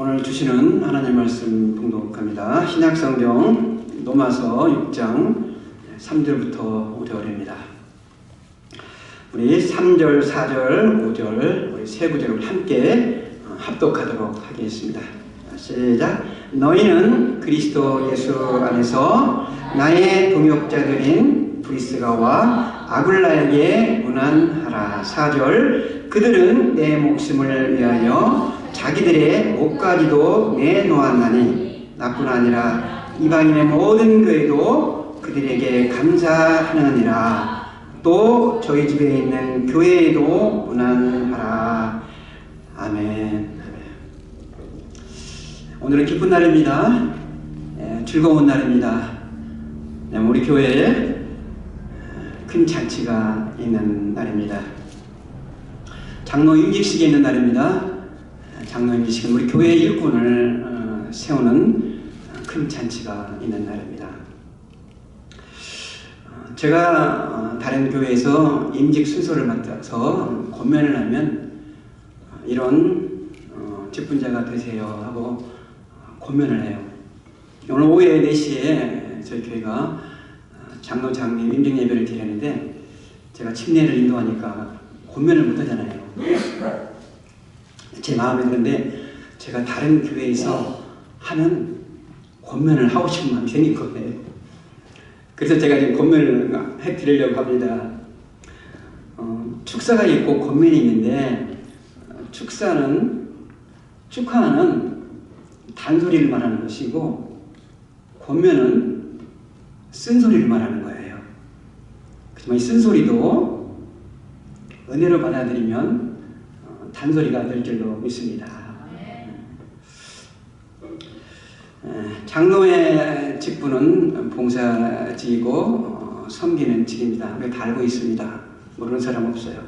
오늘 주시는 하나님 말씀 봉독합니다. 신약성경 로마서 6장 3절부터 5절입니다. 우리 3절, 4절, 5절 우리 세 구절을 함께 합독하도록 하겠습니다. 시작. 너희는 그리스도 예수 안에서 나의 동역자들인 브리스가와 아굴라에게 문안하라. 4절. 그들은 내 목숨을 위하여 자기들의 옷까지도 내놓았나니 나뿐 아니라 이방인의 모든 교회도 그들에게 감사하느니라. 또 저희 집에 있는 교회에도 문안하라. 아멘. 오늘은 기쁜 날입니다. 즐거운 날입니다. 우리 교회에 큰 잔치가 있는 날입니다. 장로 임직식이 있는 날입니다. 장로 임직식은 우리 교회 일꾼을 세우는 큰 잔치가 있는 날입니다. 제가 다른 교회에서 임직 순서를 맡아서 권면을 하면 이런 직분자가 되세요 하고 권면을 해요. 오늘 오후에 4시에 저희 교회가 장로 장님 임직 예배를 드리는데 제가 침례를 인도하니까 권면을 못하잖아요. 제 마음에 드는데 제가 다른 교회에서 하는 권면을 하고 싶은 마음이 생긴 거예요. 그래서 제가 지금 권면을 해드리려고 합니다. 축사가 있고 권면이 있는데 축사는 축하하는 단소리를 말하는 것이고 권면은 쓴소리를 말하는 거예요. 그렇지만 이 쓴소리도 은혜로 받아들이면 단소리가 될 줄로 믿습니다. 장로의 직분은 봉사직이고 섬기는 직입니다. 우리가 다 알고 있습니다. 모르는 사람 없어요.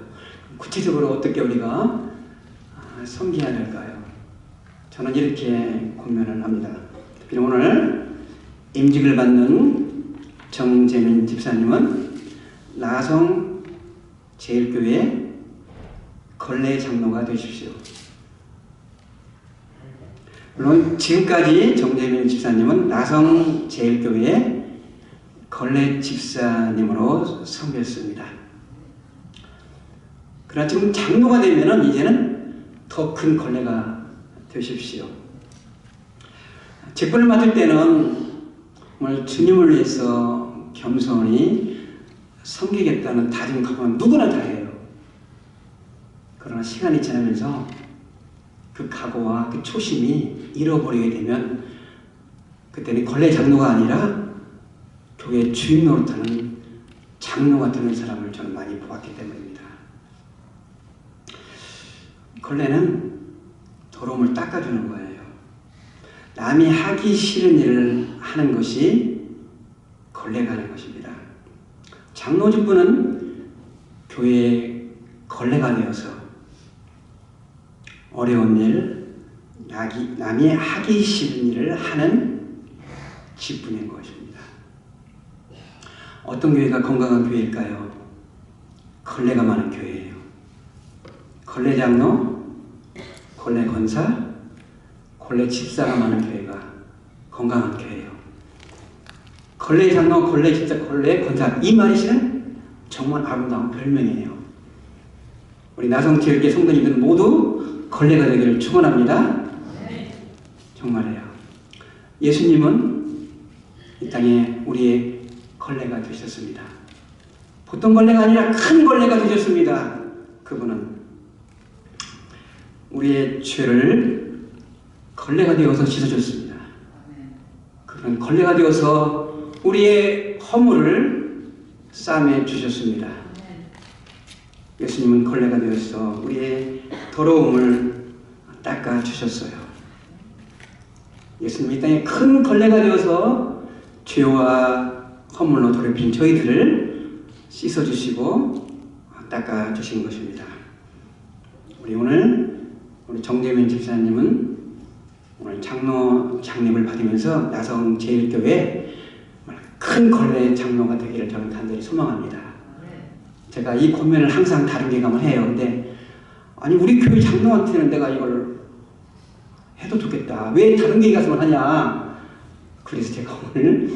구체적으로 어떻게 우리가 섬겨야 될까요? 저는 이렇게 권면을 합니다. 오늘 임직을 받는 정재민 집사님은 나성 제일교회 걸레 장로가 되십시오. 물론 지금까지 정재민 집사님은 나성 제일교회 걸레 집사님으로 섬겼습니다. 그러나 지금 장로가 되면은 이제는 더 큰 걸레가 되십시오. 직분을 맡을 때는 정말 주님을 위해서 겸손히 섬기겠다는 다짐 각오는 누구나 다 해요. 그러나 시간이 지나면서 그 각오와 그 초심이 잃어버리게 되면 그때는 걸레 장로가 아니라 교회 주인 노릇하는 장로가 되는 사람을 저는 많이 보았기 때문입니다. 걸레는 더러움을 닦아주는 거예요. 남이 하기 싫은 일을 하는 것이 걸레가 하는 것입니다. 장로 직분은 교회의 걸레가 되어서 어려운 일, 남이 하기 싫은 일을 하는 직분인 것입니다. 어떤 교회가 건강한 교회일까요? 걸레가 많은 교회예요. 걸레 장로, 걸레 권사, 걸레 집사가 많은 교회가 건강한 교회예요. 걸레 장로, 걸레 집사, 걸레 권사, 이 말이 실은 정말 아름다운 별명이에요. 우리 나성체육회 성도님들은 모두 걸레가 되기를 축원합니다. 정말이에요. 예수님은 이 땅에 우리의 걸레가 되셨습니다. 보통 걸레가 아니라 큰 걸레가 되셨습니다. 그분은 우리의 죄를 걸레가 되어서 씻어줬습니다. 그분은 걸레가 되어서 우리의 허물을 싸매 주셨습니다. 예수님은 걸레가 되어서 우리의 더러움을 닦아 주셨어요. 예수님이 이 땅에 큰 걸레가 되어서 죄와 허물로 더럽힌 저희들을 씻어주시고 닦아 주신 것입니다. 우리 정재민 집사님은 오늘 장로 장립을 받으면서 나성 제일교회 큰 걸레 장로가 되기를 저는 간절히 소망합니다. 제가 이 권면을 항상 다른 교회 가면 해요. 근데 아니 우리 교회 장로한테는 내가 이걸 해도 좋겠다. 왜 다른 교회 가서만 하냐? 그래서 제가 오늘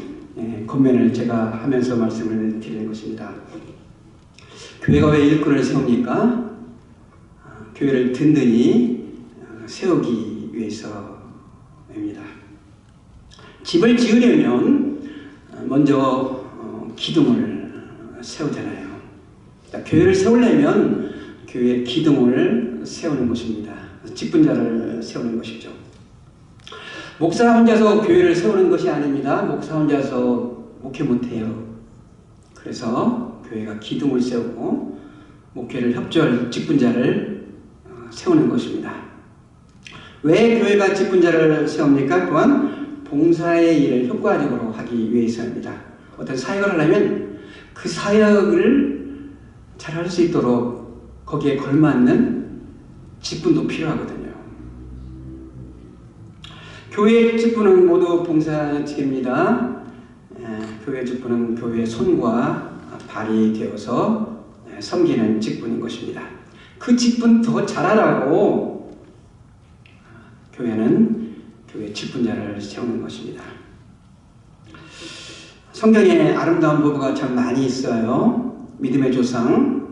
권면을 제가 하면서 말씀을 드리는 것입니다. 교회가 왜 일꾼을 세웁니까? 교회를 든든히 세우기 위해서입니다. 집을 지으려면 먼저 기둥을 세우잖아요. 그러니까 교회를 세우려면 교회의 기둥을 세우는 것입니다. 직분자를 세우는 것이죠. 목사 혼자서 교회를 세우는 것이 아닙니다. 목사 혼자서 목회 못해요. 그래서 교회가 기둥을 세우고 목회를 협조할 직분자를 세우는 것입니다. 왜 교회가 직분자를 세웁니까? 또한 봉사의 일을 효과적으로 하기 위해서입니다. 어떤 사역을 하려면 그 사역을 잘 할 수 있도록 거기에 걸맞는 직분도 필요하거든요. 교회의 직분은 모두 봉사직입니다. 교회의 직분은 교회의 손과 발이 되어서 섬기는 직분인 것입니다. 그 직분 더 잘하라고 교회는 교회 직분자를 세우는 것입니다. 성경에 아름다운 부부가 참 많이 있어요. 믿음의 조상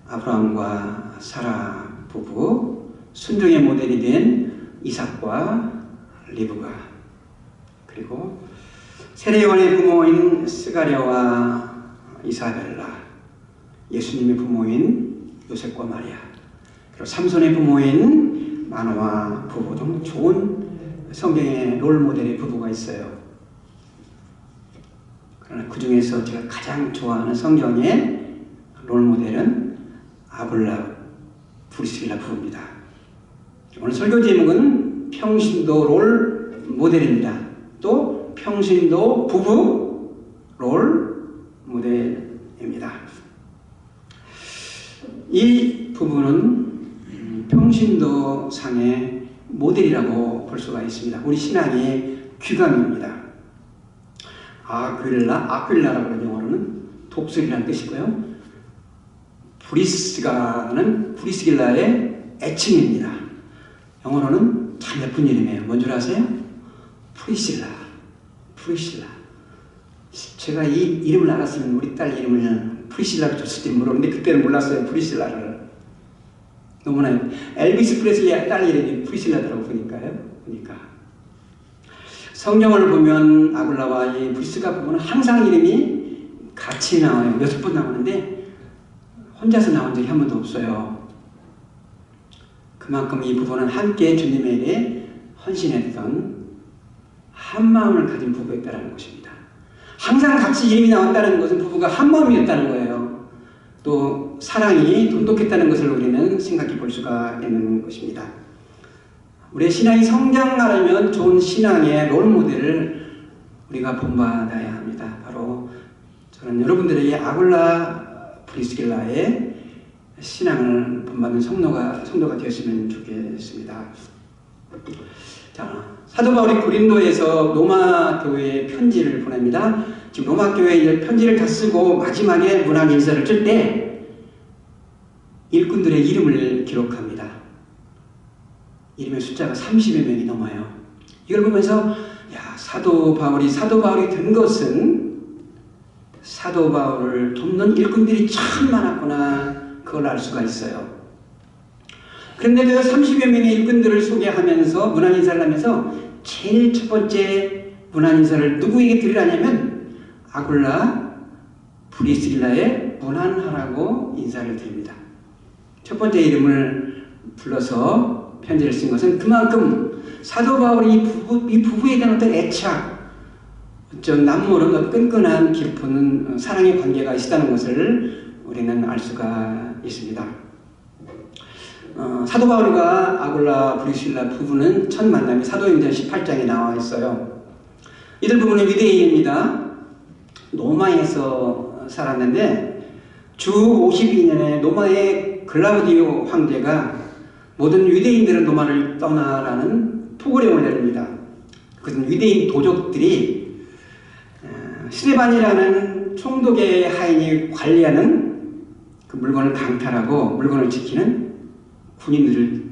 아브라함과 사라 부부, 순종의 모델이 된 이삭과 리브가, 그리고 세례요한의 부모인 스가랴와 이사벨라, 예수님의 부모인 요셉과 마리아, 그리고 삼손의 부모인 마노아 부부 등 좋은 성경의 롤모델의 부부가 있어요. 그러나 그 중에서 제가 가장 좋아하는 성경의 롤모델은 아굴라 브리스길라 부부입니다. 오늘 설교 제목은 평신도 롤 모델입니다. 또 평신도 부부 롤 모델입니다. 이 부부는 평신도 상의 모델이라고 볼 수가 있습니다. 우리 신앙의 귀감입니다. 아퀼라라고 하는 영어로는 독수리라는 뜻이고요. 브리스길라의 애칭입니다. 영어로는 참 예쁜 이름이에요. 뭔 줄 아세요? 프리실라. 제가 이 이름을 알았으면 우리 딸 이름을 프리실라로 줬을지 모르는데 그때는 몰랐어요. 프리실라를. 너무나 엘비스 프레슬리의 딸 이름이 프리실라더라고 보니까요. 성경을 보면 아굴라와 이 브리스가 부부는 항상 이름이 같이 나와요. 6번 나오는데 혼자서 나온 적이 한 번도 없어요. 그만큼 이 부부는 함께 주님의 일에 헌신했던 한 마음을 가진 부부였다는 것입니다. 항상 같이 이름이 나왔다는 것은 부부가 한 마음이었다는 거예요. 또 사랑이 돈독했다는 것을 우리는 생각해 볼 수가 있는 것입니다. 우리의 신앙이 성장하려면 좋은 신앙의 롤모델을 우리가 본받아야 합니다. 바로 저는 여러분들에게 아굴라 브리스길라의 신앙을 본받는 성도가 되었으면 좋겠습니다. 자, 사도 바울이 고린도에서 로마 교회에 편지를 보냅니다. 지금 로마 교회에 편지를 다 쓰고 마지막에 문안 인사를 쓸 때 일꾼들의 이름을 기록합니다. 이름의 숫자가 30여 명이 넘어요. 이걸 보면서 사도 바울이 된 것은 사도 바울을 돕는 일꾼들이 참 많았구나, 그걸 알 수가 있어요. 그런데도 30여 명의 일꾼들을 소개하면서 문안 인사를 하면서 제일 첫 번째 문안 인사를 누구에게 드리라냐면 아굴라 브리스길라에 문안하라고 인사를 드립니다. 첫 번째 이름을 불러서 편지를 쓴 것은 그만큼 사도 바울이 이 부부에 대한 어떤 애착, 어떤 남모른 끈끈한 깊은 사랑의 관계가 있었다는 것을 우리는 알 수가 있습니다. 사도 바울과 아굴라 브리스길라 부부는 첫 만남이 사도행전 18장에 나와 있어요. 이들 부부는 유대인입니다. 로마에서 살았는데 주 52년에 로마의 글라우디오 황제가 모든 유대인들은 로마를 떠나라는 포고령을 내립니다. 그것은 유대인 도적들이 스데반이라는 총독의 하인이 관리하는 그 물건을 강탈하고 물건을 지키는 군인들을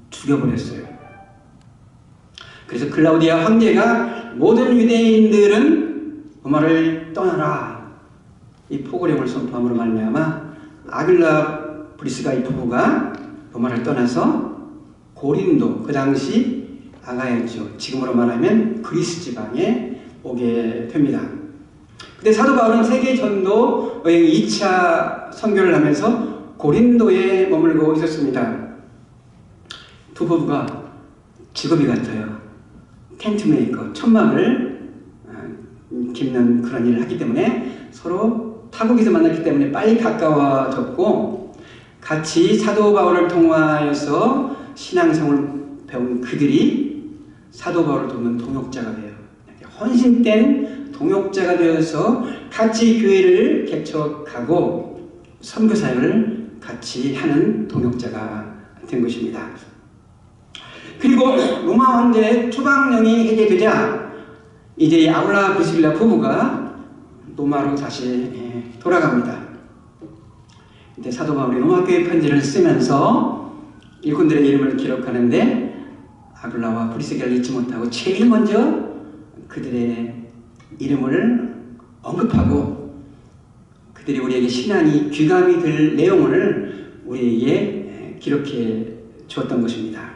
죽여버렸어요. 그래서 클라우디아 황제가 모든 유대인들은 로마를 떠나라 이 포고령을 선포함으로 말미암아 아굴라 브리스가 이 부부가 로마를 떠나서 고린도, 그 당시 아가야죠. 지금으로 말하면 그리스 지방에 오게 됩니다. 그때 사도 바울은 세계 전도 여행 2차 선교를 하면서 고린도에 머물고 있었습니다. 두 부부가 직업이 같아요. 텐트 메이커, 천막을 깁는 그런 일을 하기 때문에 서로 타국에서 만났기 때문에 빨리 가까워졌고, 같이 사도 바울을 통하여서 신앙생활을 배운 그들이 사도 바울을 돕는 동역자가 돼요. 헌신된 동역자가 되어서 같이 교회를 개척하고 선교 사역을 같이 하는 동역자가 된 것입니다. 그리고 로마 황제의 추방령이 해제되자 이제 아굴라 브리스길라 부부가 로마로 다시 돌아갑니다. 이때 사도 바울이 로마 교회 편지를 쓰면서 일꾼들의 이름을 기록하는데 아굴라와 브리스길라를 잊지 못하고 제일 먼저 그들의 이름을 언급하고 그들이 우리에게 신앙이 귀감이 될 내용을 우리에게 기록해 주었던 것입니다.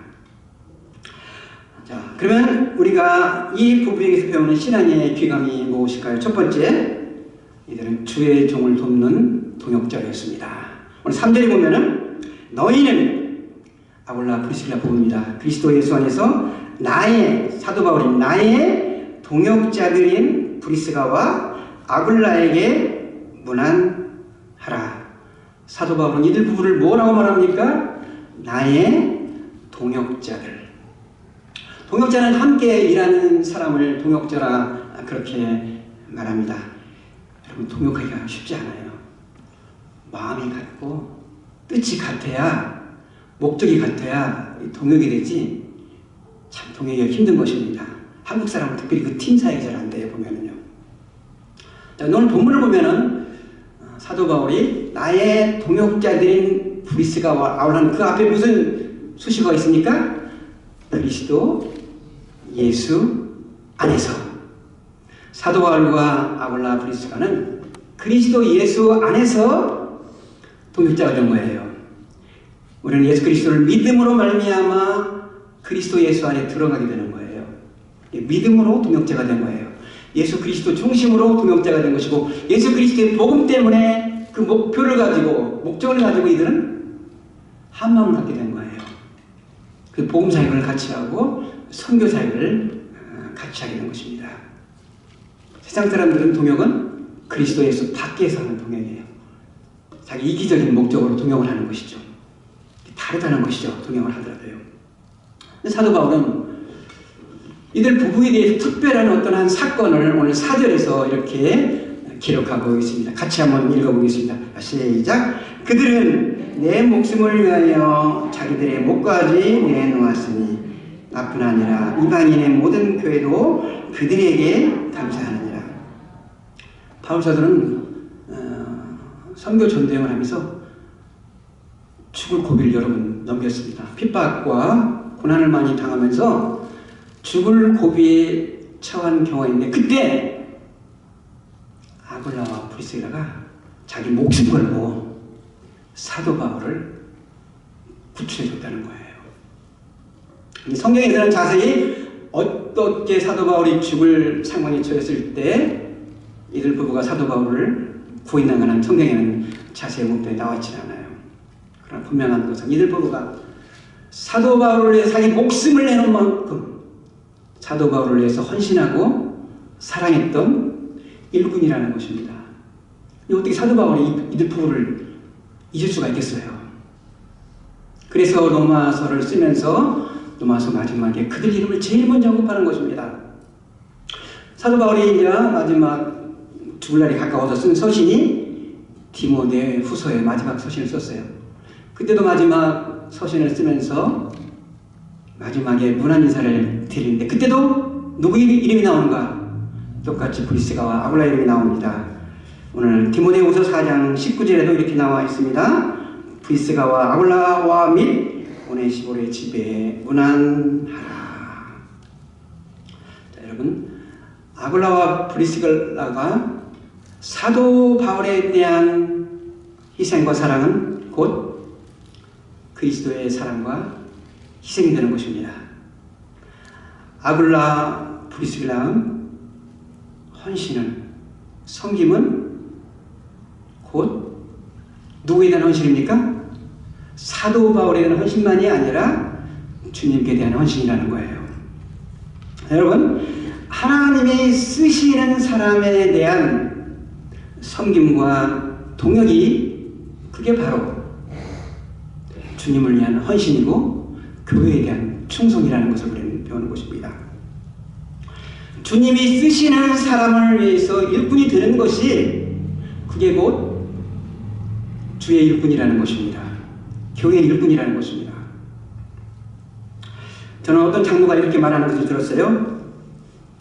자, 그러면 우리가 이 부부에게서 배우는 신앙의 귀감이 무엇일까요? 첫 번째, 이들은 주의 종을 돕는 동역자였습니다. 오늘 3절에 보면은 너희는 아굴라 브리스길라 부부입니다. 그리스도 예수 안에서 나의 사도 바울인 나의 동역자들인 브리스가와 아굴라에게 문안하라. 사도 바울은 이들 부부를 뭐라고 말합니까? 나의 동역자들. 동역자는 함께 일하는 사람을 동역자라 그렇게 말합니다. 여러분, 동역하기가 쉽지 않아요. 마음이 같고 뜻이 같아야, 목적이 같아야 동역이 되지, 참 동역이 힘든 것입니다. 한국 사람은 특별히 그 팀 사역이 잘 안 돼요, 보면은요. 자, 오늘 본문을 보면은 사도 바울이 나의 동역자들인 브리스가와 아굴라는 그 앞에 무슨 수식어가 있습니까? 그리스도 예수 안에서. 사도 바울과 아굴라 브리스가는 그리스도 예수 안에서 동역자가 된 거예요. 우리는 예수 그리스도를 믿음으로 말미암아 그리스도 예수 안에 들어가게 되는 거예요. 믿음으로 동역자가 된 거예요. 예수 그리스도 중심으로 동역자가 된 것이고, 예수 그리스도의 복음 때문에 그 목표를 가지고, 목적을 가지고 이들은 한 마음을 갖게 된 거예요. 그 복음 사역을 같이 하고 선교 사역을 같이 하게 된 것입니다. 세상 사람들은 동역은 그리스도 예수 밖에서 하는 동역이에요. 자기 이기적인 목적으로 동역을 하는 것이죠. 다르다는 것이죠, 동역을 하더라도요. 사도 바울은 이들 부부에 대해서 특별한 어떤 한 사건을 오늘 4절에서 이렇게 기록하고 있습니다. 같이 한번 읽어보겠습니다. 시작. 그들은 내 목숨을 위하여 자기들의 목까지 내놓았으니 나뿐 아니라 이방인의 모든 교회도 그들에게 감사하느니라. 바울 사도는 선교 전도행을 하면서 죽을 고비를 여러 번 넘겼습니다. 핍박과 고난을 많이 당하면서 죽을 고비에 처한 경우가 있는데, 그때 아굴라와 브리스가가 자기 목숨 걸고 사도 바울을 구출해 줬다는 거예요. 성경에서는 자세히 어떻게 사도 바울이 죽을 상황에 처했을 때 이들 부부가 사도 바울을 구인당하는 성경에는 자세히 목록에 나와 있지 않아요. 그러나 분명한 것은 이들 부부가 사도 바울을 위해 자기 목숨을 내놓은 만큼 사도 바울을 위해서 헌신하고 사랑했던 일꾼이라는 것입니다. 어떻게 사도 바울이 이들 부부를 잊을 수가 있겠어요? 그래서 로마서를 쓰면서 로마서 마지막에 그들 이름을 제일 먼저 언급하는 것입니다. 사도 바울이 이제 마지막 죽을 날이 가까워서 쓴 서신이 디모데 후서의 마지막 서신을 썼어요. 그때도 마지막 서신을 쓰면서 마지막에 문안 인사를 드리는데, 그때도 누구 이름이 나오는가? 똑같이 브리스가와 아굴라 이름이 나옵니다. 오늘 디모데후서 4장 19절에도 이렇게 나와 있습니다. 브리스가와 아굴라와 및 오네시모의 집에 문안하라. 여러분, 아굴라와 브리스길라가 사도 바울에 대한 희생과 사랑은 곧 그리스도의 사랑과 희생이 되는 것입니다. 아굴라 브리스길라는 헌신은, 섬김은 곧 누구에 대한 헌신입니까? 사도 바울에 대한 헌신만이 아니라 주님께 대한 헌신이라는 거예요. 여러분, 하나님이 쓰시는 사람에 대한 섬김과 동역이 그게 바로 주님을 위한 헌신이고 교회에 대한 충성이라는 것을 우리는 배우는 것입니다. 주님이 쓰시는 사람을 위해서 일꾼이 되는 것이 그게 곧 주의 일꾼이라는 것입니다. 교회의 일꾼이라는 것입니다. 저는 어떤 장로가 이렇게 말하는 것을 들었어요.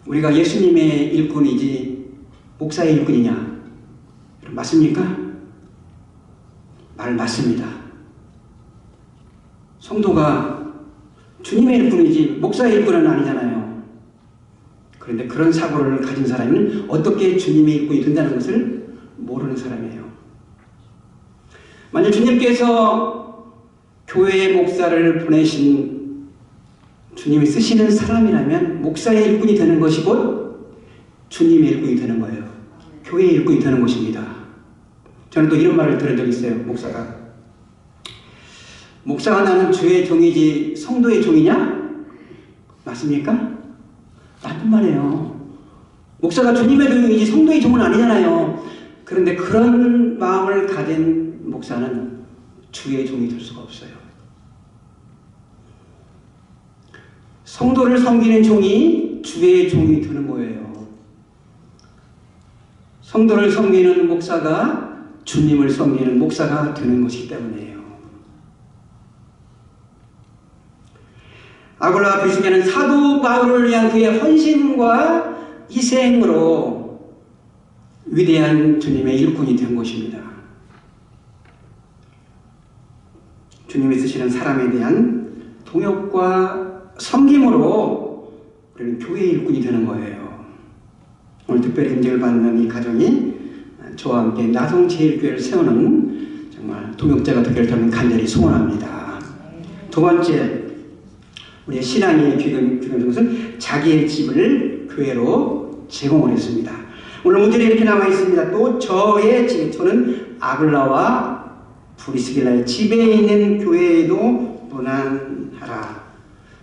우리가 예수님의 일꾼이지 목사의 일꾼이냐? 맞습니까? 말 맞습니다. 성도가 주님의 일꾼이지 목사의 일꾼은 아니잖아요. 그런데 그런 사고를 가진 사람은 어떻게 주님의 일꾼이 된다는 것을 모르는 사람이에요. 만약 주님께서 교회의 목사를 보내신 주님이 쓰시는 사람이라면 목사의 일꾼이 되는 것이 곧 주님의 일꾼이 되는 거예요. 교회의 일꾼이 되는 것입니다. 저는 또 이런 말을 들은 적이 있어요. 목사가 나는 주의 종이지 성도의 종이냐? 맞습니까? 나쁜 말이에요. 목사가 주님의 종이지 성도의 종은 아니잖아요. 그런데 그런 마음을 가진 목사는 주의 종이 될 수가 없어요. 성도를 섬기는 종이 주의 종이 되는 거예요. 성도를 섬기는 목사가 주님을 섬기는 목사가 되는 것이기 때문이에요. 아굴라 브리스길라는 사도 바울을 위한 그의 헌신과 희생으로 위대한 주님의 일꾼이 된 것입니다. 주님이 쓰시는 사람에 대한 동역과 섬김으로 우리는 교회의 일꾼이 되는 거예요. 오늘 특별히 인정을 받는 이 가정이 저와 함께 나성제일교회를 세우는 정말 동역자가 되기를 저는 간절히 소원합니다. 두 번째, 우리의 신앙의 귀한 것은 자기의 집을 교회로 제공을 했습니다. 오늘 문제는 이렇게 나와 있습니다. 또 저의 집, 저는 아굴라와 브리스길라의 집에 있는 교회에도 문안하라.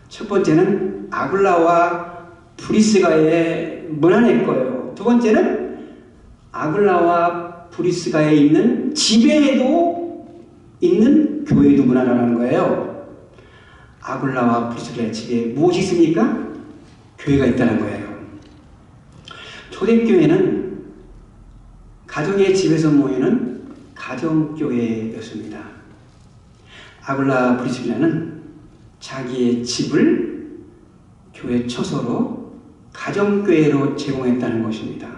첫 번째는 아굴라와 브리스가에 문안할 거예요. 두 번째는 아굴라와 브리스가에 있는 집에도 있는 교회에도 문안하라는 거예요. 아굴라와 브리스길라의 집에 무엇이 있습니까? 교회가 있다는 거예요. 초대교회는 가정의 집에서 모이는 가정교회였습니다. 아굴라 브리스길라는 자기의 집을 교회 처소로 가정교회로 제공했다는 것입니다.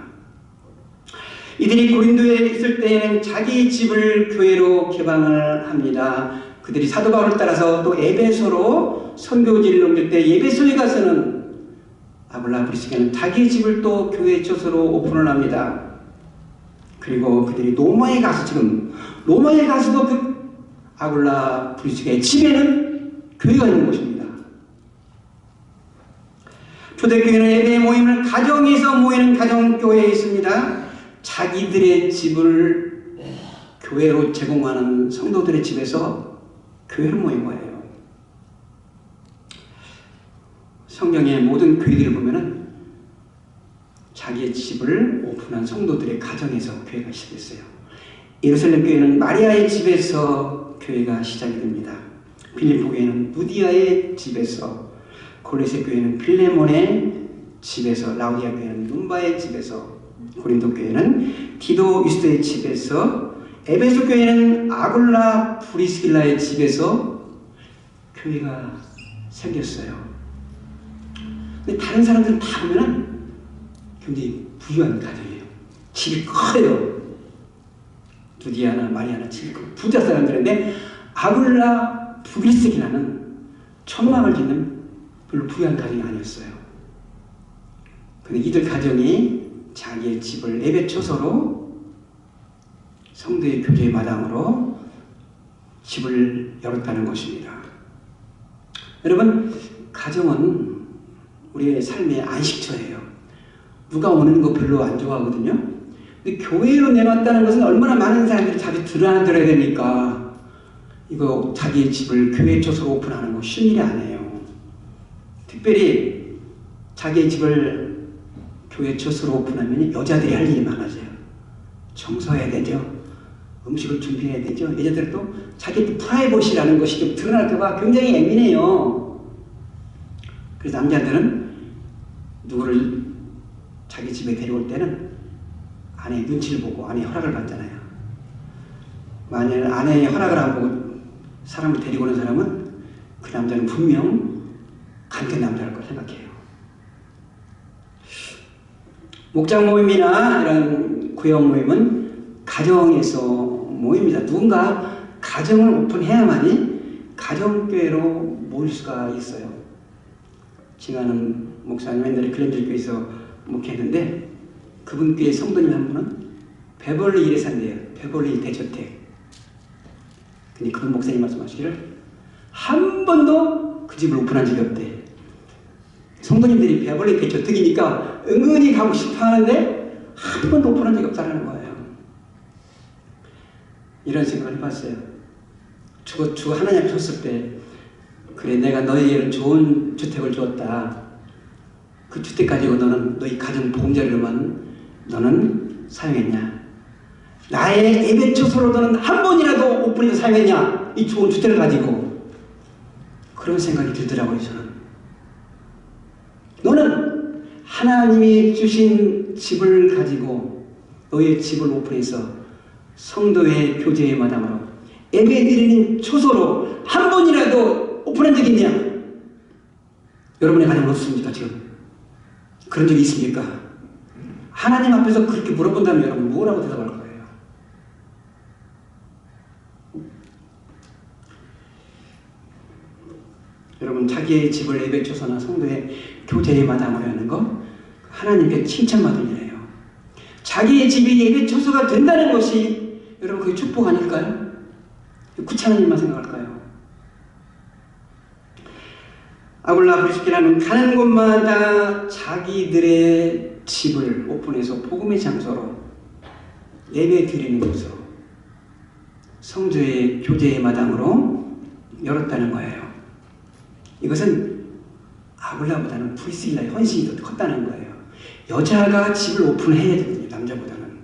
이들이 고린도에 있을 때에는 자기 집을 교회로 개방을 합니다. 그들이 사도 바울을 따라서 또 에베소로 선교지를 옮길 때 에베소에 가서는 아굴라 브리스길라는 자기 집을 또 교회 처소로 오픈을 합니다. 그리고 그들이 로마에 가서도 그 아굴라 브리스길라의 집에는 교회가 있는 것입니다. 초대교회는 예배 모임을 가정에서 모이는 가정교회에 있습니다. 자기들의 집을 교회로 제공하는 성도들의 집에서 교회를 모인 거예요. 성경의 모든 교회들을 보면은 자기의 집을 오픈한 성도들의 가정에서 교회가 시작했어요. 예루살렘 교회는 마리아의 집에서 교회가 시작이 됩니다. 빌립보 교회는 누디아의 집에서, 골로새 교회는 빌레몬의 집에서, 라우디아 교회는 눈바의 집에서, 고린도 교회는 디도 유스도의 집에서, 에베소 교회는 아굴라 브리스길라의 집에서 교회가 생겼어요. 근데 다른 사람들은 다 보면은 굉장히 부유한 가정이에요. 집이 커요. 누디아나 마리아나 집이 커요. 부자 사람들인데 아굴라 브리스길라는 천막을 짓는 별로 부유한 가정이 아니었어요. 근데 이들 가정이 자기의 집을 예배 초소로 성도의 교제의 마당으로 집을 열었다는 것입니다. 여러분, 가정은 우리의 삶의 안식처예요. 누가 오는 거 별로 안 좋아하거든요. 근데 교회로 내놨다는 것은 얼마나 많은 사람들이 자주 들어야 되니까 이거 자기의 집을 교회 초소로 오픈하는 거 쉬운 일이 아니에요. 특별히 자기의 집을 교회 초소로 오픈하면 여자들이 할 일이 많아져요. 청소해야 되죠. 음식을 준비해야 되죠. 여자들도 자기 프라이버시라는 것이 좀 드러날까봐 굉장히 예민해요. 그래서 남자들은 누구를 자기 집에 데려올 때는 아내의 눈치를 보고 아내의 허락을 받잖아요. 만약 아내의 허락을 안 보고 사람을 데리고 오는 사람은 그 남자는 분명 간택 남자일 걸 생각해요. 목장 모임이나 이런 구역 모임은 가정에서 모입니다. 누군가 가정을 오픈해야만이 가정교회로 모일 수가 있어요. 지나는 목사님 옛날에 글렌들교회에서 목회했는데 그분 교회 성도님 한 분은 베벌리 힐에 산대요. 베벌리 힐 대저택. 근데 그 목사님 말씀하시기를 한 번도 그 집을 오픈한 적이 없대. 성도님들이 베벌리 대저택이니까 은근히 가고 싶어 하는데 한 번도 오픈한 적이 없다는 거예요. 이런 생각을 해봤어요. 주가 하나님 앞에 섰을 때 그래 내가 너희에게는 좋은 주택을 주었다. 그 주택 가지고 너는 너희 가정 보금자리로만 너는 사용했냐? 나의 예배 초소로 너는 한 번이라도 오픈해서 사용했냐? 이 좋은 주택을 가지고. 그런 생각이 들더라고요. 저는. 너는 하나님이 주신 집을 가지고 너의 집을 오픈해서 성도의 교제의 마당으로 예배 드리는 초소로 한 번이라도 오픈한 적이 있냐? 여러분의 가정은 없습니까 지금? 그런 적이 있습니까? 하나님 앞에서 그렇게 물어본다면 여러분 뭐라고 대답할 거예요? 여러분 자기의 집을 예배 초소나 성도의 교제의 마당으로 하는 거 하나님께 칭찬받을 일이에요. 자기의 집이 예배 초소가 된다는 것이 여러분 그게 축복 아닐까요? 구차한 일만 생각할까요? 아굴라 브리스키라는 가는 곳마다 자기들의 집을 오픈해서 복음의 장소로 예배 드리는 곳으로 성도의 교제의 마당으로 열었다는 거예요. 이것은 아굴라보다는 브리스길라의 헌신이 더 컸다는 거예요. 여자가 집을 오픈해야 되거든요. 남자보다는.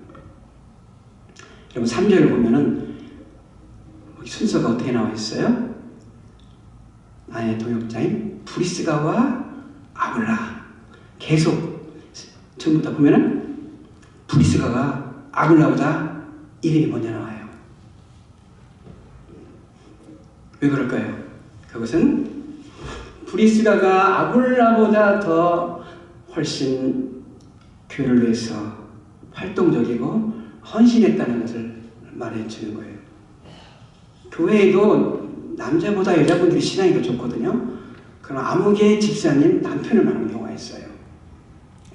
여러분 3절을 보면은 순서가 어떻게 나와 있어요? 나의 동역자인 브리스가와 아굴라. 계속 전부 다 보면은 브리스가가 아굴라보다 이름이 먼저 나와요. 왜 그럴까요? 그것은 브리스가가 아굴라보다 더 훨씬 교회를 위해서 활동적이고 헌신했다는 것을 말해주는 거예요. 교회에도 남자보다 여자분들이 신앙이 더 좋거든요. 그럼 아무개 집사님 남편을 말하는 경우가 있어요.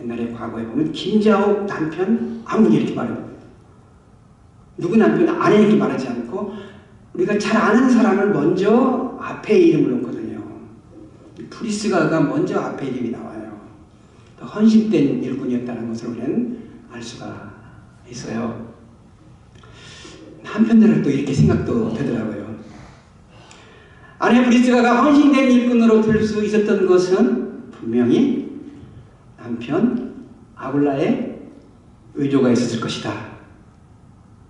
옛날에 과거에 보면 김자옥 남편 아무개 이렇게 말해요. 누구 남편 아내 이렇게 말하지 않고 우리가 잘 아는 사람을 먼저 앞에 이름을 놓거든요. 브리스가가 먼저 앞에 이름이 나와요. 더 헌신된 일꾼이었다는 것을 우리는 알 수가 있어요. 한편으로는 또 이렇게 생각도 되더라고요. 아내 브리스가가 헌신된 일꾼으로 될 수 있었던 것은 분명히 남편 아굴라의 의조가 있었을 것이다.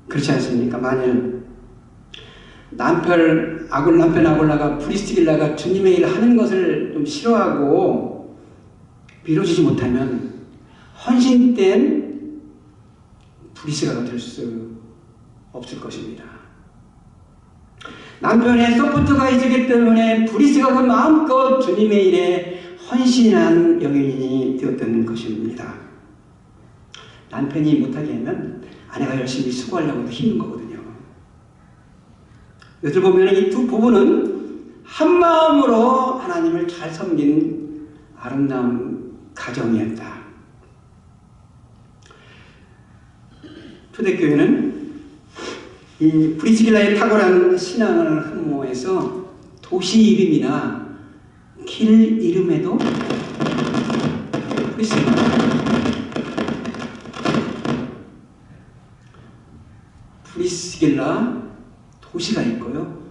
그렇지 않습니까? 만일 남편 아굴라가 브리스길라가 주님의 일을 하는 것을 좀 싫어하고 밀어주지 못하면 헌신된 브리스가가 될 수 없을 것입니다. 남편의 서포트가 있었기 때문에 브리스가가 마음껏 주님의 일에 헌신한 여인이 되었던 것입니다. 남편이 못하게 하면 아내가 열심히 수고하려고 해도 힘든 거거든요. 여기서 보면 이 두 부부는 한 마음으로 하나님을 잘 섬긴 아름다운 가정이었다. 초대교회는 이 브리스길라의 탁월한 신앙을 흠모해서 도시 이름이나 길 이름에도 브리스길라 도시가 있고요.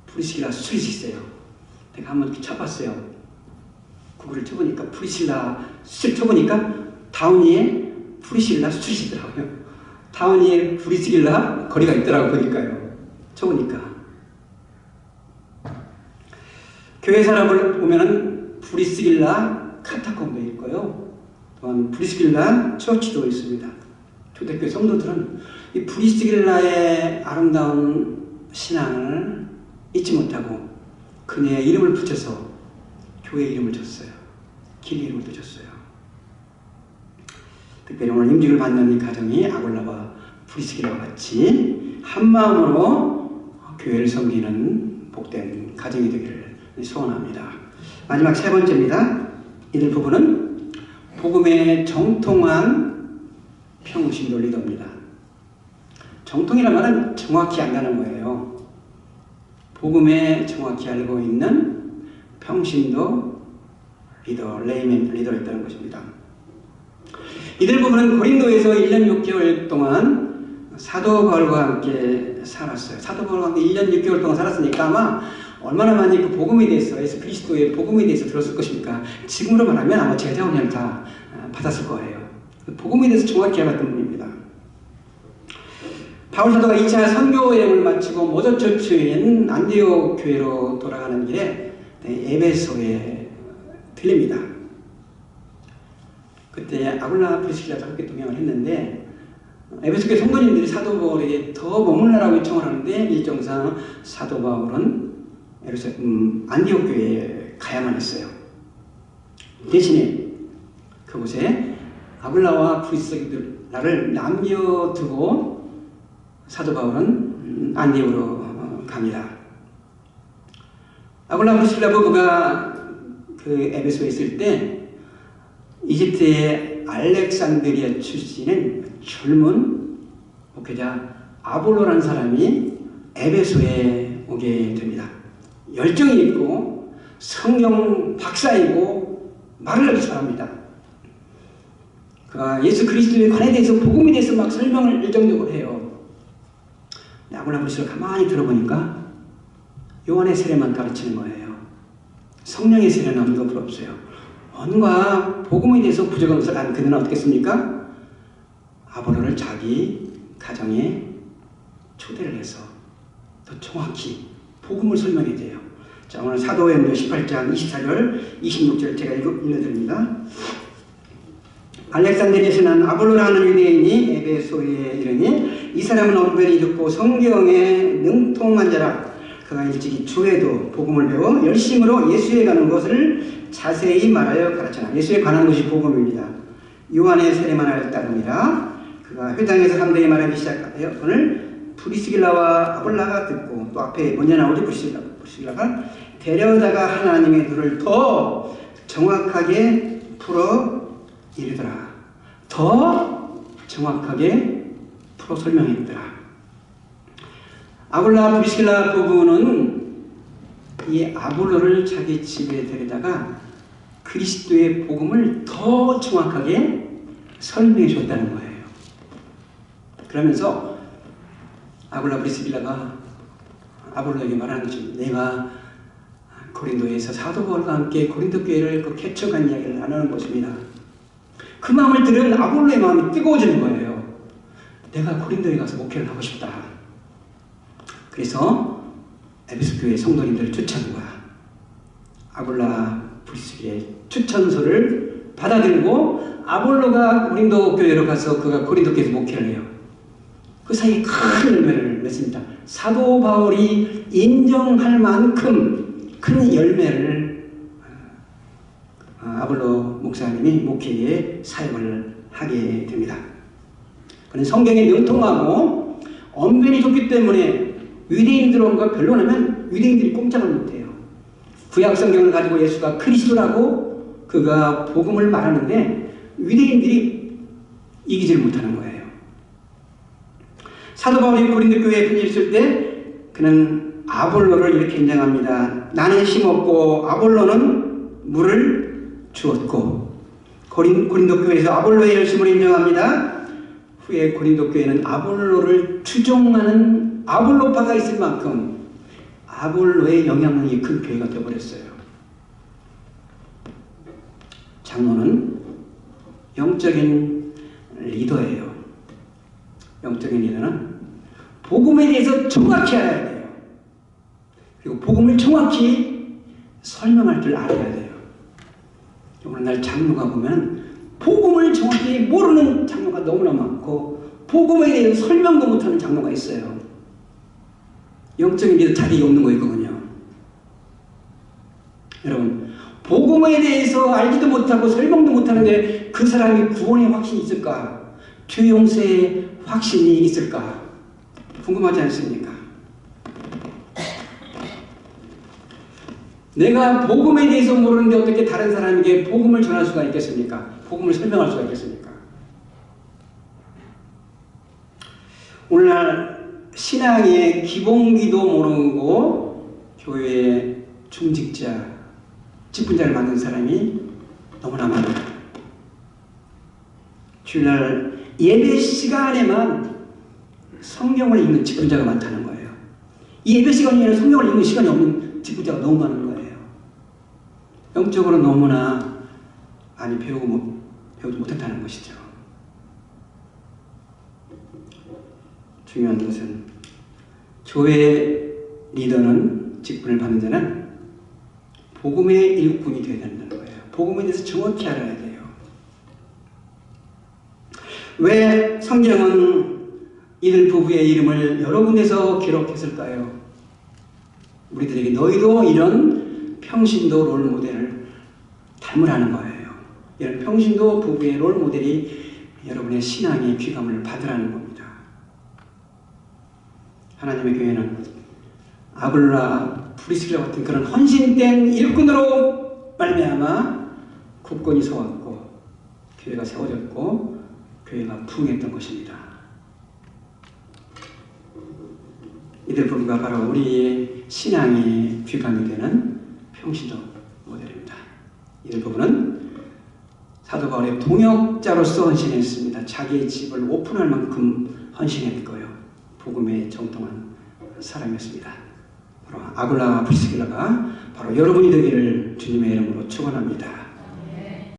브리스길라 스트릿이 있어요. 내가 한번 쳐봤어요. 구글을 쳐보니까 브리스길라 스트릿 쳐보니까 다운 위에 브리스길라 스트릿이 있더라고요. 다운 위에 브리스길라 거리가 있더라고 보니까요. 쳐보니까. 교회 사람을 보면은 브리스길라 카타콤도 있고요. 또한 브리스길라 처치도 있습니다. 초대교회 성도들은 이 브리스길라의 아름다운 신앙을 잊지 못하고 그녀의 이름을 붙여서 교회 이름을 줬어요. 길 이름을 줬어요. 특별히 오늘 임직을 받는 이 가정이 아굴라와 브리스길라와 같이 한마음으로 교회를 섬기는 복된 가정이 되기를 소원합니다. 마지막 세 번째입니다. 이들 부부는 복음에 정통한 평신도 리더입니다. 정통이란 말은 정확히 안다는 거예요. 복음에 정확히 알고 있는 평신도 리더, 레이멘 리더였다는 것입니다. 이들 부부는 고린도에서 1년 6개월 동안 사도 바울과 함께 살았어요. 사도 바울과 함께 1년 6개월 동안 살았으니까 아마 얼마나 많이 그 복음에 대해서, 예수 그리스도의 복음에 대해서 들었을 것입니까? 지금으로 말하면 아마 제자 훈련을 다 받았을 거예요. 복음에 대해서 정확히 알았던 분입니다. 바울 사도가 2차 선교 여행을 마치고 모든 처치인 안디옥 교회로 돌아가는 길에 에베소에 들립니다. 그때 아굴라 브리스길라도 함께 동행을 했는데 에베소 교회 성도님들이 사도 바울에게 더 머물러라고 요청을 하는데 일정상 사도 바울은 안디옥 교회에 가야만 했어요. 대신에 그곳에 아굴라와 브리스길라를 남겨두고 사도 바울은 안디옥으로 갑니다. 아굴라 브리스길라 부부가 그 에베소에 있을 때 이집트의 알렉산드리아 출신인 젊은 목회자 아볼로라는 사람이 에베소에 오게 됩니다. 열정이 있고 성경 박사이고 말을 아주 잘합니다. 그가 예수 그리스도에 관에 대해서 복음에 대해서 막 설명을 열정적으로 해요. 아굴라 브리스길라 가만히 들어보니까 요한의 세례만 가르치는 거예요. 성령의 세례는 아무도 필요 없어요. 뭔가 복음에 대해서 부족한 것을 안 그는 어떻겠습니까? 아볼로를 자기 가정에 초대를 해서 더 정확히 복음을 설명해 줘요. 자, 오늘 사도행전 18장 24절 26절 제가 읽어드립니다. 알렉산드리아에서 난 아볼로라는 유대인이 에베소에 이르니 이 사람은 언변이 좋고 성경에 능통한 자라. 그가 일찍이 주에도 복음을 배워 열심으로 예수에 가는 것을 자세히 말하여 가르쳐라. 예수에 관한 것이 복음입니다. 요한의 세례만 하였다느니라. 그가 회당에서 상대히 말하기 시작하여 오늘 브리스길라와 아볼라가 듣고 또 앞에 먼저 나오죠. 브리스길라가 데려다가 하나님의 도를 더 정확하게 풀어 이르더라. 더 정확하게 풀어 설명해 이르더라. 아굴라 브리스길라 부부는 이 아볼로를 자기 집에 데려다가 그리스도의 복음을 더 정확하게 설명해 줬다는 거예요. 그러면서 아굴라 브리스길라가 아볼로에게 말하는 것입니다. 내가 고린도에서 사도 바울과 함께 고린도 교회를 그 개척한 이야기를 나누는 것입니다. 그 마음을 들은 아볼로의 마음이 뜨거워지는 거예요. 내가 고린도에 가서 목회를 하고 싶다. 그래서 에베소 교회 성도님들을 추천한 거야. 아굴라 브리스길라의 추천서를 받아들고 아볼로가 고린도 교회로 가서 그가 고린도 교회에서 목회를 해요. 그 사이에 큰 열매를 맺습니다. 사도 바울이 인정할 만큼 큰 열매를 아볼로 목사님이 목회에 사역을 하게 됩니다. 그는 성경에 능통하고 언변이 좋기 때문에 유대인들과 변론하면 유대인들이 꼼짝을 못해요. 구약 성경을 가지고 예수가 그리스도라고 그가 복음을 말하는데 유대인들이 이기질 못하는 거예요. 사도 바울이 고린도 교회에 편지했을 때 그는 아볼로를 이렇게 인정합니다. 나는 심었고 아볼로는 물을 주었고. 고린도 교회에서 아볼로의 열심을 인정합니다. 후에 고린도 교회는 아볼로를 추종하는 아볼로파가 있을 만큼 아볼로의 영향력이 큰 교회가 되어버렸어요. 장로는 영적인 리더예요. 영적인 리더는 복음에 대해서 정확히 알아야 돼요. 그리고 복음을 정확히 설명할 줄 알아야 돼요. 오늘날 장로가 보면 복음을 정확히 모르는 장로가 너무나 많고 복음에 대해서 설명도 못하는 장로가 있어요. 영적인 리더 자격이 없는 거 있거든요. 여러분, 복음에 대해서 알지도 못하고 설명도 못하는데 그 사람이 구원의 확신이 있을까? 죄 용서의 확신이 있을까? 궁금하지 않습니까? 내가 복음에 대해서 모르는데 어떻게 다른 사람에게 복음을 전할 수가 있겠습니까? 복음을 설명할 수가 있겠습니까? 오늘날 신앙의 기본기도 모르고 교회의 중직자, 직분자를 맡는 사람이 너무나 많아요. 주일날 예배 시간에만 성경을 읽는 직분자가 많다는 거예요. 이 예배 시간에는 성경을 읽는 시간이 없는 직분자가 너무 많은 거예요. 영적으로 너무나 많이 배우지 못했다는 것이죠. 중요한 것은 교회 리더는 직분을 받는 자는 복음의 일꾼이 되어야 된다는 거예요. 복음에 대해서 정확히 알아야 돼요. 왜 성경은 이들 부부의 이름을 여러 군데서 기록했을까요? 우리들에게 너희도 이런 평신도 롤 모델을 닮으라는 거예요. 이런 평신도 부부의 롤 모델이 여러분의 신앙의 귀감을 받으라는 겁니다. 하나님의 교회는 아굴라, 프리스킬라 같은 그런 헌신된 일꾼으로 말미암아 굳건히 서왔고 교회가 세워졌고 교회가 부흥했던 것입니다. 이들 부부가 바로 우리의 신앙의 귀감이 되는 평신도 모델입니다. 이들 부부는 사도 바울의 동역자로서 헌신했습니다. 자기의 집을 오픈할 만큼 헌신했고요. 복음에 정통한 사람이었습니다. 바로 아굴라와 프리스킬라가 바로 여러분이 되기를 주님의 이름으로 축원합니다.